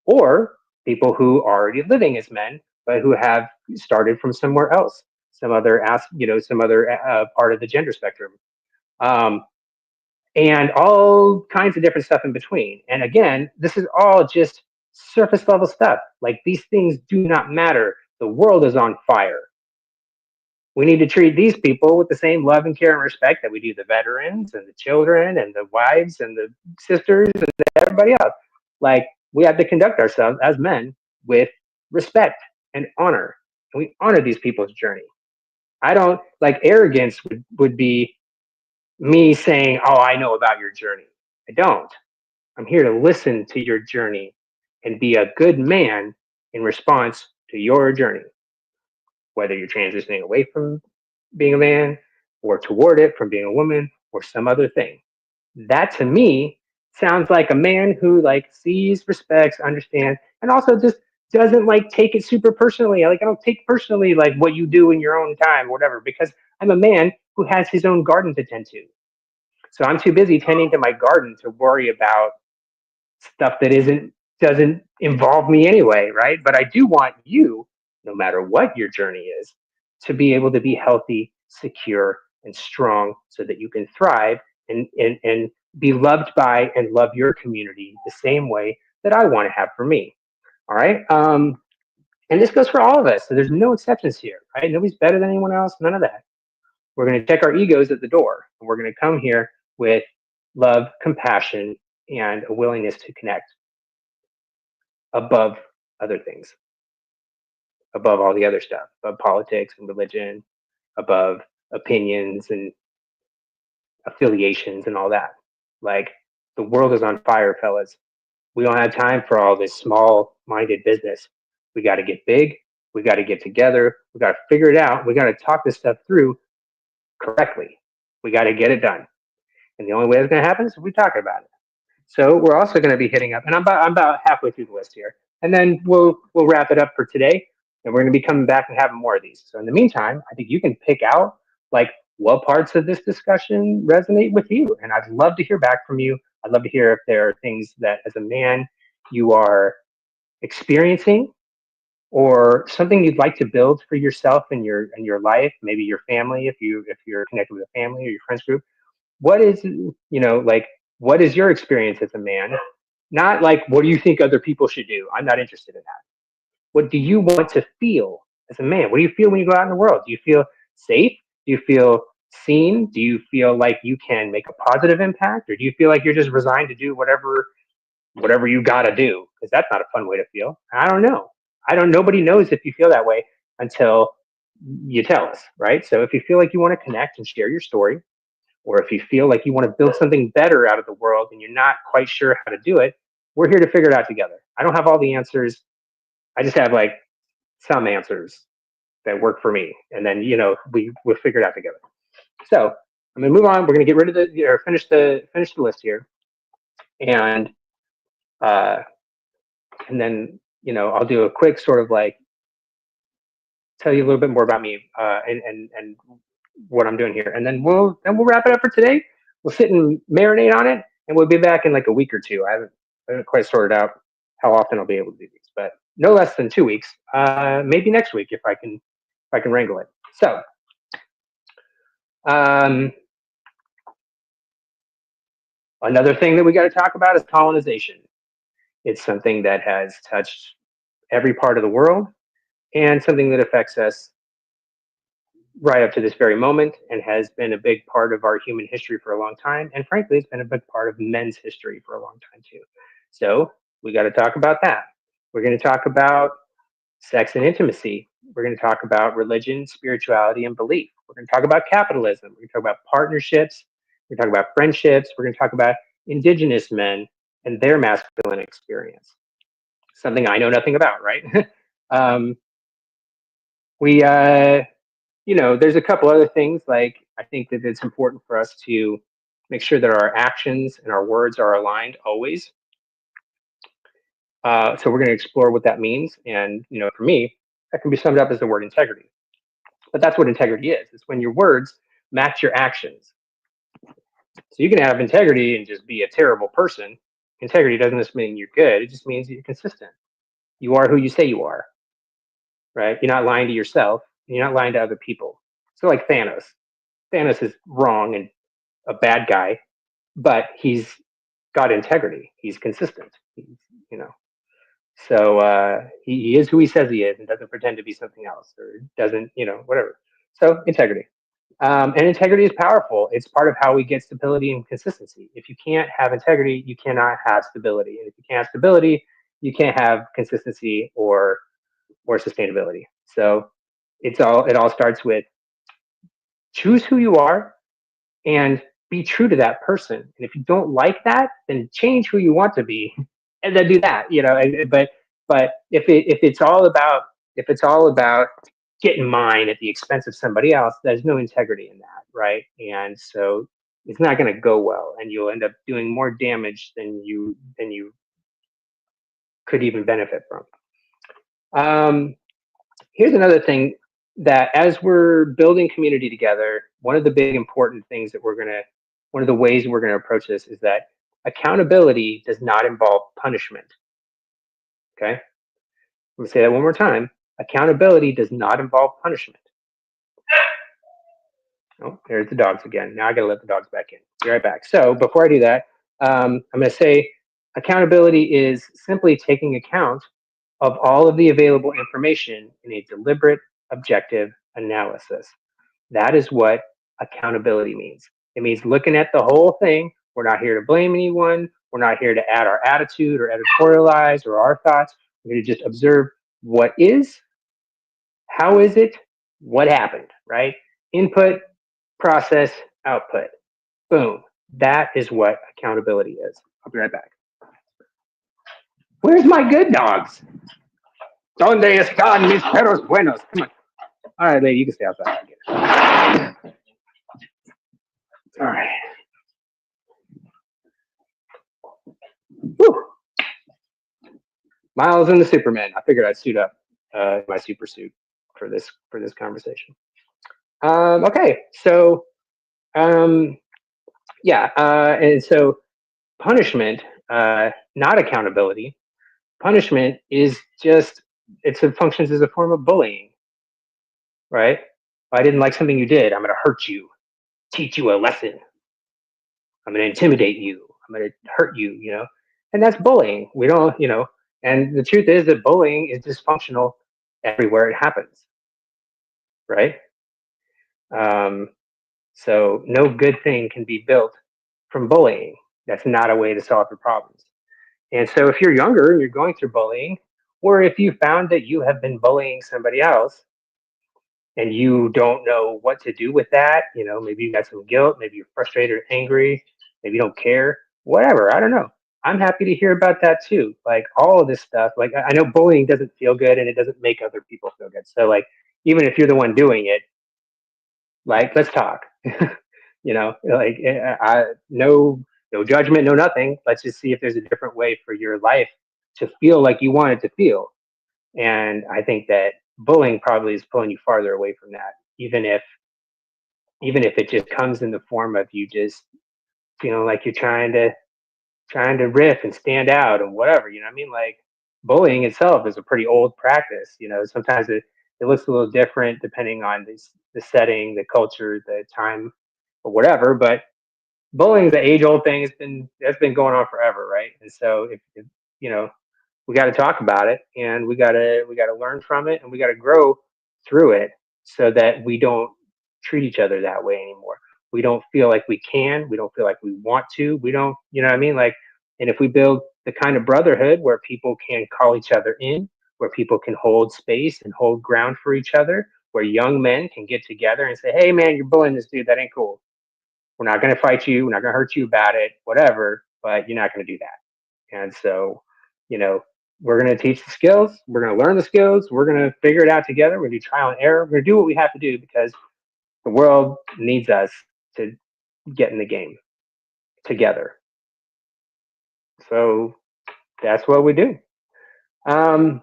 or people who are already living as men but who have started from somewhere else, some other part of the gender spectrum. Um, and all kinds of different stuff in between. And again, this is all just surface level stuff. Like these things do not matter. The world is on fire. We need to treat these people with the same love and care and respect that we do the veterans and the children and the wives and the sisters and everybody else. Like we have to conduct ourselves as men with respect and honor. And we honor these people's journey. I don't like arrogance would be me saying, oh, I know about your journey. I don't. I'm here to listen to your journey and be a good man in response to your journey, whether you're transitioning away from being a man or toward it from being a woman or some other thing. That to me sounds like a man who like sees, respects, understands, and also just doesn't like take it super personally. Like I don't take personally like what you do in your own time or whatever, because I'm a man who has his own garden to tend to. So I'm too busy tending to my garden to worry about stuff that isn't doesn't involve me anyway, right? But I do want you, no matter what your journey is, to be able to be healthy, secure, and strong so that you can thrive and be loved by and love your community the same way that I want to have for me. All right. And this goes for all of us. So there's no exceptions here, right? Nobody's better than anyone else, none of that. We're going to check our egos at the door, and we're going to come here with love, compassion, and a willingness to connect above other things, above all the other stuff, above politics and religion, above opinions and affiliations and all that. Like the world is on fire, fellas. We don't have time for all this small minded business. We got to get big. We got to get together. We got to figure it out. We got to talk this stuff through correctly. We got to get it done. And the only way it's going to happen is if we talk about it. So we're also going to be hitting up, and I'm about halfway through the list here, and then we'll wrap it up for today, and we're going to be coming back and having more of these. So in the meantime, I think you can pick out like what parts of this discussion resonate with you, and I'd love to hear back from you. I'd love to hear if there are things that, as a man, you are experiencing, or something you'd like to build for yourself and your life, maybe your family, if you're connected with a family or your friends group. What is like what is your experience as a man, Not like, what do you think other people should do? I'm not interested in that. What do you want to feel as a man? What do you feel when you go out in the world? Do you feel safe? Do you feel seen? Do you feel like you can make a positive impact? Or do you feel like you're just resigned to do whatever you gotta do? Because that's not a fun way to feel. I don't know. Nobody knows if you feel that way until you tell us, right? So if you feel like you want to connect and share your story, or if you feel like you want to build something better out of the world and you're not quite sure how to do it, we're here to figure it out together. I don't have all the answers. I just have like some answers that work for me. And then, we'll figure it out together. So I'm gonna move on. We're gonna get rid of or finish the list here. And uh and then, I'll do a quick sort of like tell you a little bit more about me, and what I'm doing here. And then we'll wrap it up for today. We'll sit and marinate on it, and we'll be back in like a week or two. I haven't quite sorted out how often I'll be able to do these, but no less than 2 weeks. Maybe next week if I can wrangle it. So, um, another thing that we got to talk about is colonization. It's something that has touched every part of the world and something that affects us right up to this very moment and has been a big part of our human history for a long time. And frankly, it's been a big part of men's history for a long time too. So we got to talk about that. We're going to talk about sex and intimacy. We're going to talk about religion, spirituality, and belief. We're going to talk about capitalism. We're going to talk about partnerships. We're going to talk about friendships. We're going to talk about indigenous men and their masculine experience. Something I know nothing about, right? um, we, there's a couple other things. Like, I think that it's important for us to make sure that our actions and our words are aligned always. So we're going to explore what that means. And, for me, that can be summed up as the word integrity. But that's what integrity is. It's when your words match your actions. So you can have integrity and just be a terrible person. Integrity doesn't just mean you're good. It just means that you're consistent. You are who you say you are, right? You're not lying to yourself. And you're not lying to other people. So like Thanos. Thanos is wrong and a bad guy, but he's got integrity. He's consistent. He's, you know, so he is who he says he is and doesn't pretend to be something else or doesn't, whatever. So integrity. And integrity is powerful. It's part of how we get stability and consistency. If you can't have integrity, you cannot have stability. And if you can't have stability, you can't have consistency or sustainability. So it all starts with choose who you are and be true to that person. And if you don't like that, then change who you want to be, and then do that. But if it's all about getting mine at the expense of somebody else, there's no integrity in that, right? And so it's not going to go well, and you'll end up doing more damage than you could even benefit from. Here's another thing that as we're building community together, one of the big important things that one of the ways we're going to approach this is that accountability does not involve punishment. Okay. I'm going to say that one more time. Accountability does not involve punishment. Oh, there's the dogs again. Now I got to let the dogs back in. Be right back. So before I do that, I'm going to say accountability is simply taking account of all of the available information in a deliberate, objective analysis. That is what accountability means. It means looking at the whole thing. We're not here to blame anyone. We're not here to add our attitude or editorialize or our thoughts. We're going to just observe what is, how is it, what happened, right? Input, process, output. Boom. That is what accountability is. I'll be right back. Where's my good dogs? Donde están mis perros buenos? Come on. All right, lady, you can stay outside. All right. Woo. MYLS and the Super Men. I figured I'd suit up my super suit for this conversation. Okay, so yeah, and so punishment, not accountability. Punishment is just it functions as a form of bullying, right? I didn't like something you did. I'm going to hurt you, teach you a lesson. I'm going to intimidate you. I'm going to hurt you. And that's bullying. We don't, and the truth is that bullying is dysfunctional everywhere it happens, right? Um, so no good thing can be built from bullying. That's not a way to solve your problems. And so if you're younger and you're going through bullying, or if you found that you have been bullying somebody else and you don't know what to do with that, maybe you got some guilt, maybe you're frustrated or angry, maybe you don't care, whatever, I don't know. I'm happy to hear about that too. Like all of this stuff, like I know bullying doesn't feel good and it doesn't make other people feel good. So like even if you're the one doing it, like let's talk. Like no judgment, no nothing. Let's just see if there's a different way for your life to feel like you want it to feel. And I think that bullying probably is pulling you farther away from that, even if it just comes in the form of you just feeling like you're trying to riff and stand out and whatever. You know what I mean? Like bullying itself is a pretty old practice. Sometimes it looks a little different depending on the setting, the culture, the time, or whatever. But bullying is an age old thing. That's been going on forever, right? And so if you know we got to talk about it, and we got to learn from it, and we got to grow through it, so that we don't treat each other that way anymore. We don't feel like we can. We don't feel like we want to. We don't. You know what I mean? Like, and if we build the kind of brotherhood where people can call each other in, where people can hold space and hold ground for each other, where young men can get together and say, "Hey, man, you're bullying this dude. That ain't cool. We're not going to fight you. We're not going to hurt you about it. Whatever. But you're not going to do that." And so, you know, we're going to teach the skills. We're going to learn the skills. We're going to figure it out together. We're going to do trial and error. We're going to do what we have to do because the world needs us to get in the game together. So that's what we do. Um,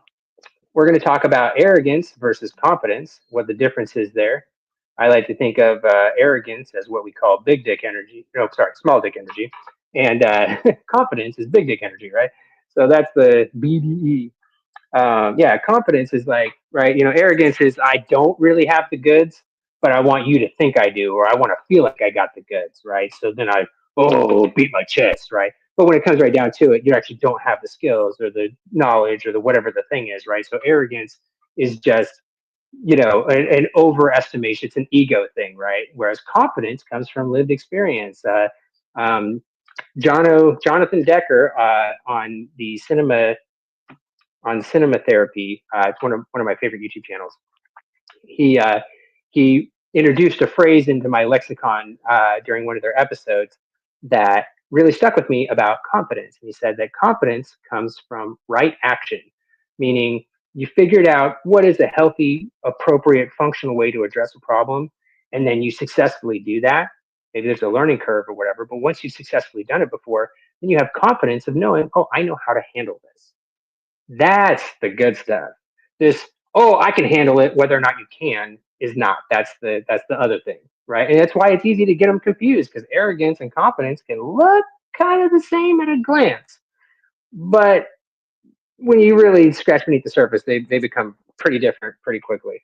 we're going to talk about arrogance versus confidence, what the difference is there. I like to think of arrogance as what we call big dick energy. No, sorry, small dick energy. And confidence is big dick energy, right? So that's the BDE. Yeah, confidence is like, right, arrogance is I don't really have the goods, but I want you to think I do, or I want to feel like I got the goods, right? So then beat my chest, right? But when it comes right down to it, you actually don't have the skills or the knowledge or the whatever the thing is, right? So arrogance is just, an overestimation. It's an ego thing, right? Whereas confidence comes from lived experience. Um, Jonathan Decker on cinema therapy. It's one of my favorite YouTube channels. He introduced a phrase into my lexicon during one of their episodes that really stuck with me about confidence. And he said that confidence comes from right action, meaning you figured out what is a healthy, appropriate, functional way to address a problem, and then you successfully do that. Maybe there's a learning curve or whatever, but once you've successfully done it before, then you have confidence of knowing, oh, I know how to handle this. That's the good stuff. This, oh, I can handle it, whether or not you can, is not. That's the other thing, right? And that's why it's easy to get them confused because arrogance and confidence can look kind of the same at a glance, but when you really scratch beneath the surface, they become pretty different pretty quickly.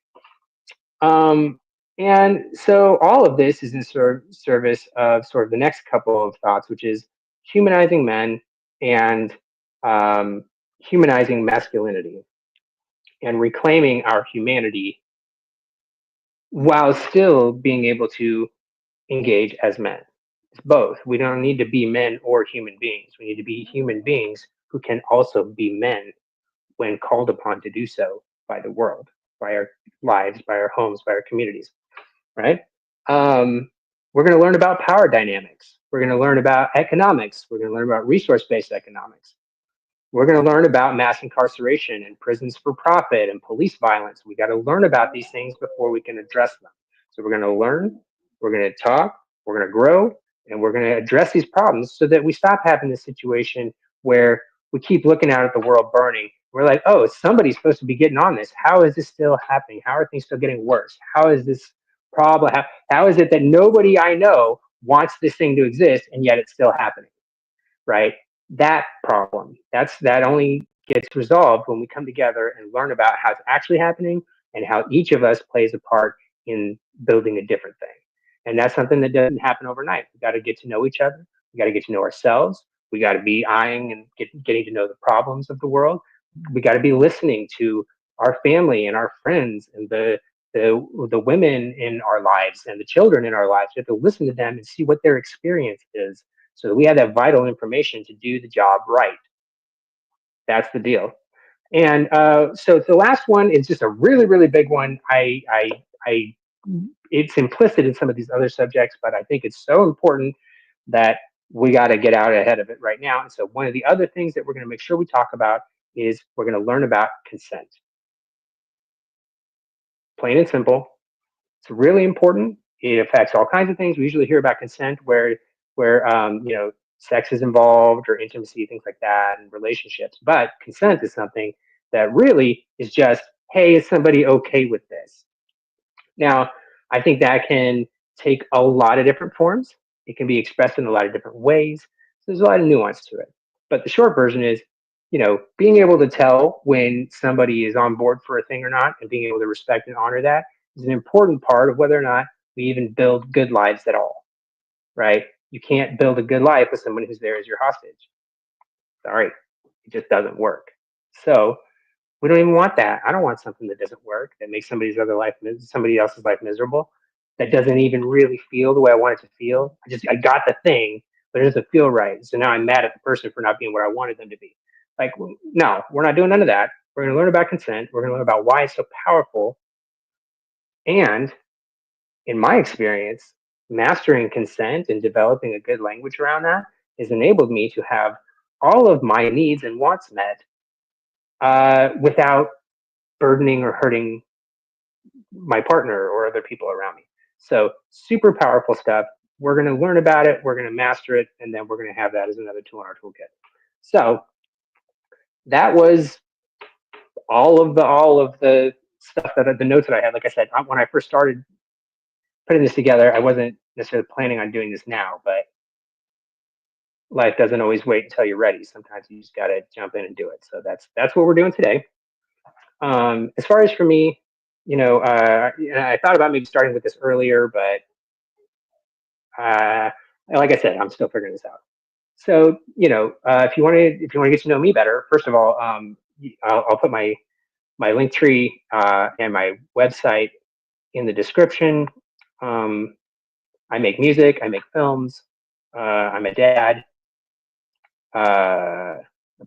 Um, and so all of this is in service of sort of the next couple of thoughts, which is humanizing men and humanizing masculinity and reclaiming our humanity while still being able to engage as men. It's both. We don't need to be men or human beings. We need to be human beings who can also be men when called upon to do so by the world, by our lives, by our homes, by our communities, right? Um, we're going to learn about power dynamics. We're going to learn about economics. We're going to learn about resource based economics. We're going to learn about mass incarceration and prisons for profit and police violence. We got to learn about these things before we can address them. So we're going to learn, we're going to talk, we're going to grow, and we're going to address these problems so that we stop having this situation where we keep looking out at the world burning. We're like, oh, somebody's supposed to be getting on this. How is this still happening? How are things still getting worse? How is this problem? How is it that nobody I know wants this thing to exist and yet it's still happening? Right? That problem, that only gets resolved when we come together and learn about how it's actually happening and how each of us plays a part in building a different thing. And that's something that doesn't happen overnight. We got to get to know each other. We got to get to know ourselves. We got to be eyeing and getting to know the problems of the world. We got to be listening to our family and our friends and the women in our lives and the children in our lives. We have to listen to them and see what their experience is, so that we have that vital information to do the job right. That's the deal. And so the last one is just a really, really big one. I, it's implicit in some of these other subjects, but I think it's so important that we got to get out ahead of it right now. And so one of the other things that we're going to make sure we talk about is we're going to learn about consent. Plain and simple. It's really important. It affects all kinds of things. We usually hear about consent where sex is involved or intimacy, things like that, and relationships. But consent is something that really is just, hey, is somebody okay with this? Now, I think that can take a lot of different forms. It can be expressed in a lot of different ways. So there's a lot of nuance to it. But the short version is, being able to tell when somebody is on board for a thing or not, and being able to respect and honor that is an important part of whether or not we even build good lives at all, right? You can't build a good life with someone who's there as your hostage. Sorry, it just doesn't work. So we don't even want that. I don't want something that doesn't work, that makes somebody else's life miserable, that doesn't even really feel the way I want it to feel. I got the thing, but it doesn't feel right. So now I'm mad at the person for not being what I wanted them to be. Like, no, we're not doing none of that. We're going to learn about consent. We're going to learn about why it's so powerful. And in my experience, mastering consent and developing a good language around that has enabled me to have all of my needs and wants met without burdening or hurting my partner or other people around me. So super powerful stuff. We're going to learn about it. We're going to master it. And then we're going to have that as another tool in our toolkit. So that was all of the stuff the notes that I had. Like I said, when I first started putting this together, I wasn't necessarily planning on doing this now, but life doesn't always wait until you're ready. Sometimes you just got to jump in and do it. So that's what we're doing today. As far as for me, I thought about maybe starting with this earlier, but like I said, I'm still figuring this out. So, if you want to get to know me better, first of all, I'll put my link tree and my website in the description. I make music, I make films. I'm a dad. I'm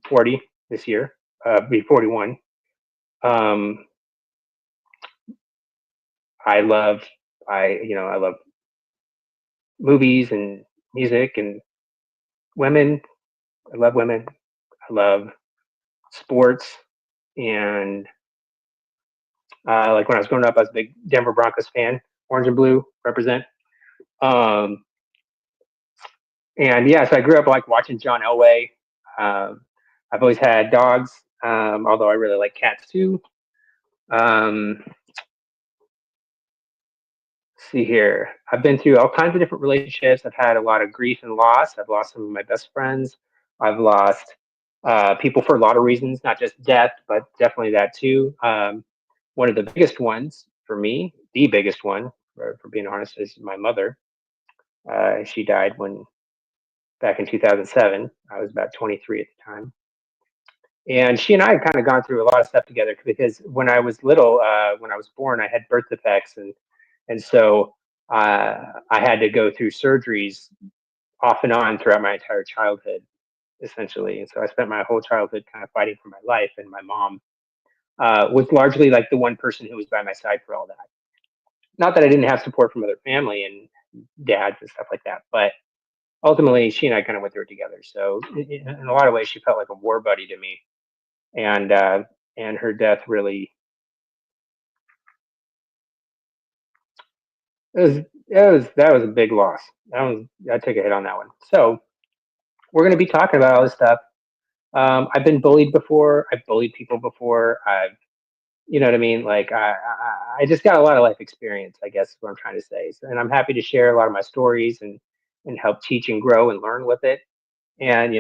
40 this year. Be 41. Um, I love I love movies and music and women. I love women. I love sports, and like when I was growing up, I was a big Denver Broncos fan. Orange and blue represent. Um, and yeah, so I grew up like watching John Elway. Um, I've always had dogs, although I really like cats too. Um, see here. I've been through all kinds of different relationships. I've had a lot of grief and loss. I've lost some of my best friends. I've lost people for a lot of reasons, not just death, but definitely that too. One of the biggest ones for me, the biggest one, for being honest, is my mother. She died back in 2007. I was about 23 at the time. And she and I had kind of gone through a lot of stuff together because when I was little, when I was born, I had birth defects, and so I had to go through surgeries off and on throughout my entire childhood, essentially. And so I spent my whole childhood kind of fighting for my life, and my mom was largely like the one person who was by my side for all that. Not that I didn't have support from other family and dads and stuff like that, but ultimately she and I kind of went through it together. So in a lot of ways, she felt like a war buddy to me, and her death really that was a big loss. I took a hit on that one. So we're going to be talking about all this stuff. I've been bullied before. I've bullied people before. You know what I mean? Like I just got a lot of life experience, I guess is what I'm trying to say. So, and I'm happy to share a lot of my stories and help teach and grow and learn with it. And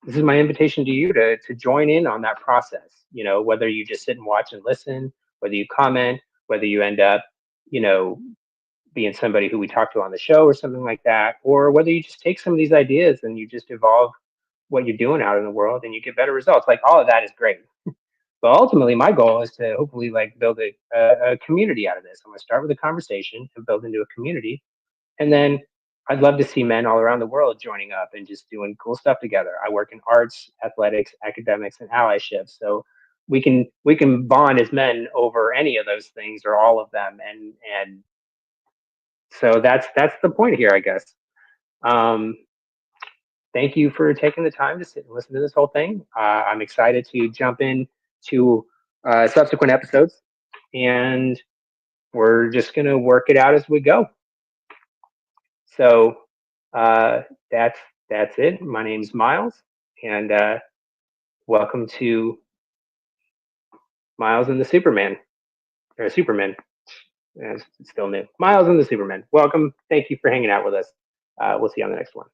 this is my invitation to you to join in on that process. Whether you just sit and watch and listen, whether you comment, whether you end up, you know, being somebody who we talk to on the show or something like that, or whether you just take some of these ideas and you just evolve what you're doing out in the world, and you get better results. Like all of that is great. But ultimately, my goal is to hopefully like build a community out of this. I'm going to start with a conversation and build into a community, and then I'd love to see men all around the world joining up and just doing cool stuff together. I work in arts, athletics, academics, and allyship, so we can bond as men over any of those things or all of them, and so that's the point here, I guess. Um, Thank you for taking the time to sit and listen to this whole thing. I'm excited to jump in to subsequent episodes, and we're just going to work it out as we go. So uh, that's that's it. My name's Miles, and welcome to Miles and the Superman, or Superman. It's still new. Miles and the Superman. Welcome. Thank you for hanging out with us. We'll see you on the next one.